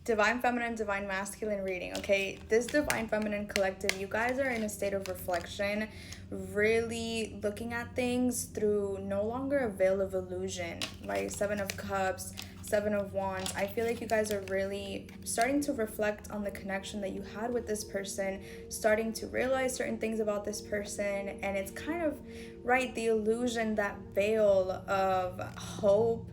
Divine Feminine, Divine Masculine reading, okay? This Divine Feminine collective, you guys are in a state of reflection, really looking at things through no longer a veil of illusion, right? Seven of Cups, Seven of Wands. I feel like you guys are really starting to reflect on the connection that you had with this person, starting to realize certain things about this person, and it's kind of, right, the illusion, that veil of hope,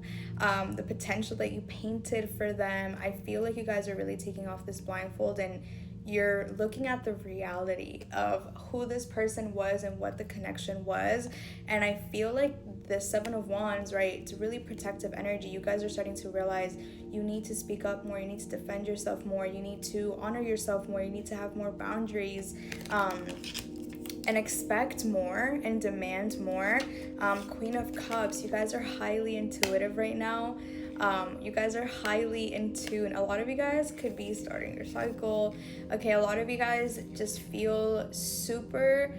the potential that you painted for them. I feel like you guys are really taking off this blindfold and you're looking at the reality of who this person was and what the connection was. And I feel like the Seven of Wands, right, it's really protective energy. You guys are starting to realize you need to speak up more, you need to defend yourself more, you need to honor yourself more, you need to have more boundaries, and expect more and demand more. Queen of Cups, you guys are highly intuitive right now. You guys are highly in tune. A lot of you guys could be starting your cycle. Okay, a lot of you guys just feel super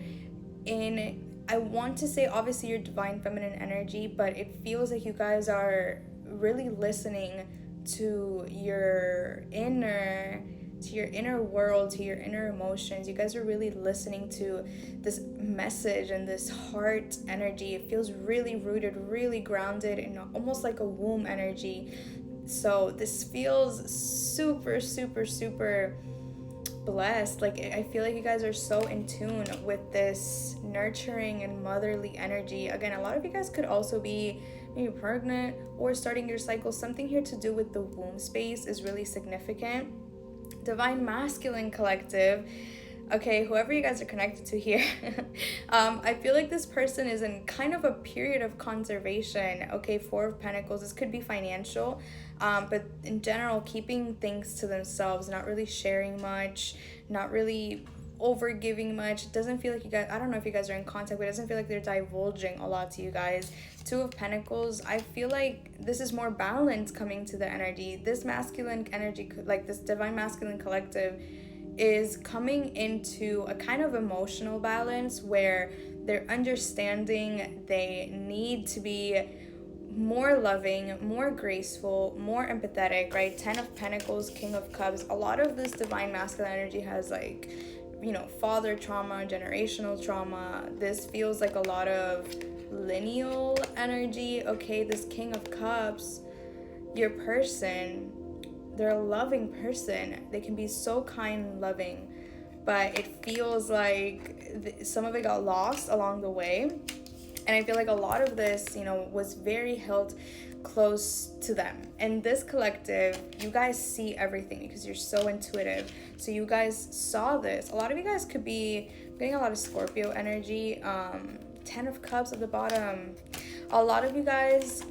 in, I want to say obviously your divine feminine energy, but it feels like you guys are really listening to your inner world, to your inner emotions. You guys are really listening to this message and this heart energy. It feels really rooted, really grounded, and almost like a womb energy. So this feels super, super, super blessed. Like, I feel like you guys are so in tune with this nurturing and motherly energy. Again, a lot of you guys could also be maybe pregnant or starting your cycle. Something here to do with the womb space is really significant. Divine Masculine collective, okay, whoever you guys are connected to here, I feel like this person is in kind of a period of conservation. Okay, Four of Pentacles, this could be financial, but in general, keeping things to themselves, not really sharing much, not really over giving much. It doesn't feel like you guys, I don't know if you guys are in contact, but it doesn't feel like they're divulging a lot to you guys. Two of Pentacles, I feel like this is more balance coming to the energy. This masculine energy, like this divine masculine collective, is coming into a kind of emotional balance where they're understanding they need to be more loving, more graceful, more empathetic, right? Ten of Pentacles, King of Cups. A lot of this divine masculine energy has, like, you know, father trauma, generational trauma. This feels like a lot of lineal energy. Okay, this King of Cups, your person, they're a loving person. They can be so kind and loving, but it feels like some of it got lost along the way. And I feel like a lot of this, you know, was very held close to them. And this collective, you guys see everything because you're so intuitive. So you guys saw this. A lot of you guys could be getting a lot of Scorpio energy. Ten of Cups at the bottom. A lot of you guys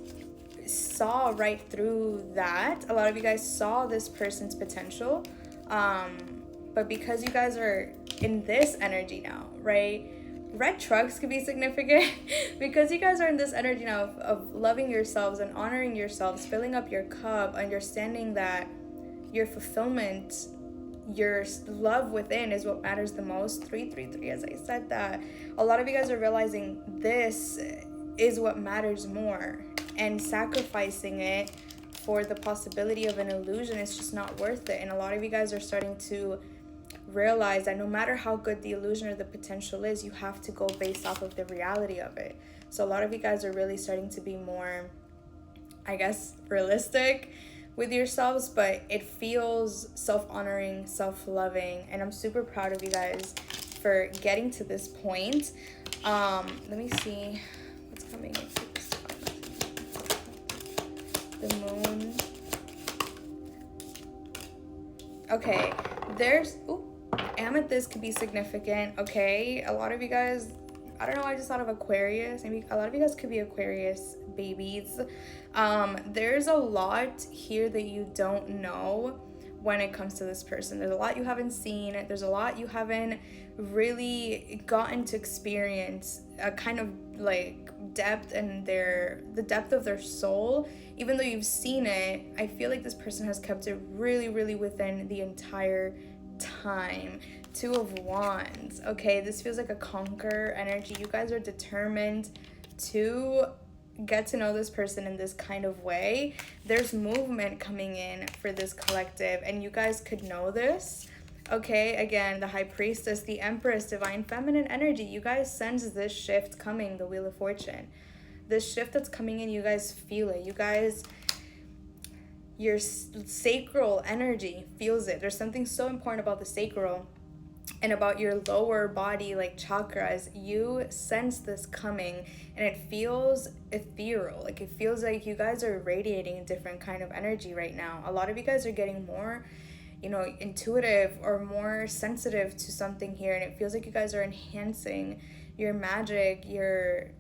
saw right through that. A lot of you guys saw this person's potential. But because you guys are in this energy now, right? Red trucks could be significant because you guys are in this energy now of loving yourselves and honoring yourselves, filling up your cup, understanding that your fulfillment, your love within is what matters the most. 333, as I said that. A lot of you guys are realizing this is what matters more, and sacrificing it for the possibility of an illusion is just not worth it. And a lot of you guys are starting to realize that no matter how good the illusion or the potential is, you have to go based off of the reality of it. So a lot of you guys are really starting to be more, I guess, realistic with yourselves, but it feels self-honoring, self-loving, and I'm super proud of you guys for getting to this point. Let me see what's coming up. The moon. Okay, there's amethyst could be significant. Okay, a lot of you guys, I don't know, I just thought of Aquarius. Maybe a lot of you guys could be Aquarius babies. There's a lot here that you don't know when it comes to this person. There's a lot you haven't seen. There's a lot you haven't really gotten to experience, a kind of like depth and the depth of their soul. Even though you've seen it, I feel like this person has kept it really, really within the entire time. Two of Wands. Okay, this feels like a conquer energy. You guys are determined to get to know this person in this kind of way, there's movement coming in for this collective, and you guys could know this. Okay, again, the High Priestess, the Empress, Divine Feminine energy. You guys sense this shift coming, the Wheel of Fortune. This shift that's coming in, you guys feel it. You guys, your sacral energy feels it. There's something so important about the sacral and about your lower body, like chakras. You sense this coming, and it feels ethereal. Like, it feels like you guys are radiating a different kind of energy right now. A lot of you guys are getting more, you know, intuitive or more sensitive to something here, and it feels like you guys are enhancing your magic, your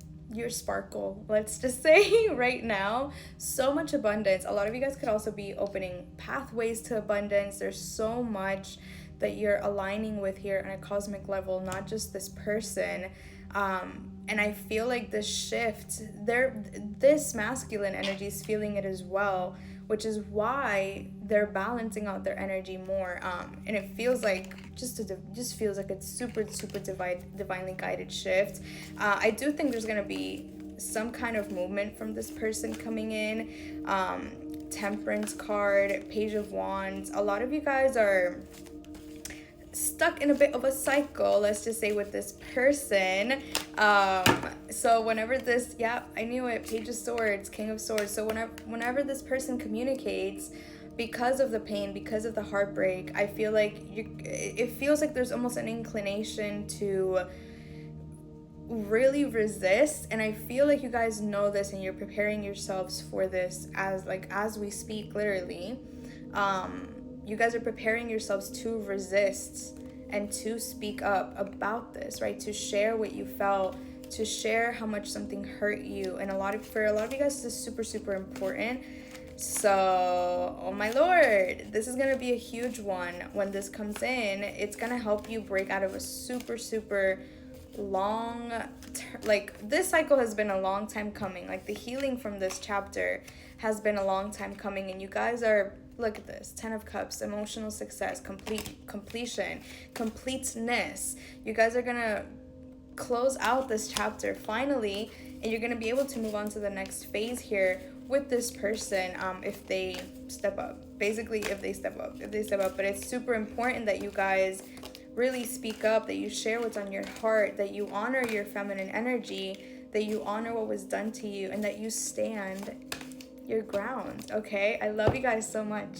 sparkle, let's just say, right now. So much abundance. A lot of you guys could also be opening pathways to abundance. There's so much that you're aligning with here on a cosmic level, not just this person. And I feel like this shift, this masculine energy is feeling it as well, which is why they're balancing out their energy more. And it feels like just feels like it's super divinely guided shift. I do think there's gonna be some kind of movement from this person coming in. Temperance card, Page of Wands. A lot of you guys are stuck in a bit of a cycle, let's just say, with this person. So whenever this, yeah, I knew it, Page of Swords, King of Swords. So whenever this person communicates, because of the pain, because of the heartbreak, I feel like it feels like there's almost an inclination to really resist. And I feel like you guys know this, and you're preparing yourselves for this as we speak, literally. You guys are preparing yourselves to resist and to speak up about this, right? To share what you felt, to share how much something hurt you. And for a lot of you guys, this is super important. So, oh my Lord, this is gonna be a huge one when this comes in. It's gonna help you break out of a super long, like, this cycle has been a long time coming. Like, the healing from this chapter has been a long time coming, and you guys are, look at this, 10 of Cups, emotional success, completion, completeness. You guys are gonna close out this chapter finally, and you're gonna be able to move on to the next phase here with this person, if they step up. Basically, if they step up. But it's super important that you guys really speak up, that you share what's on your heart, that you honor your feminine energy, that you honor what was done to you, and that you stand your ground. Okay, I love you guys so much.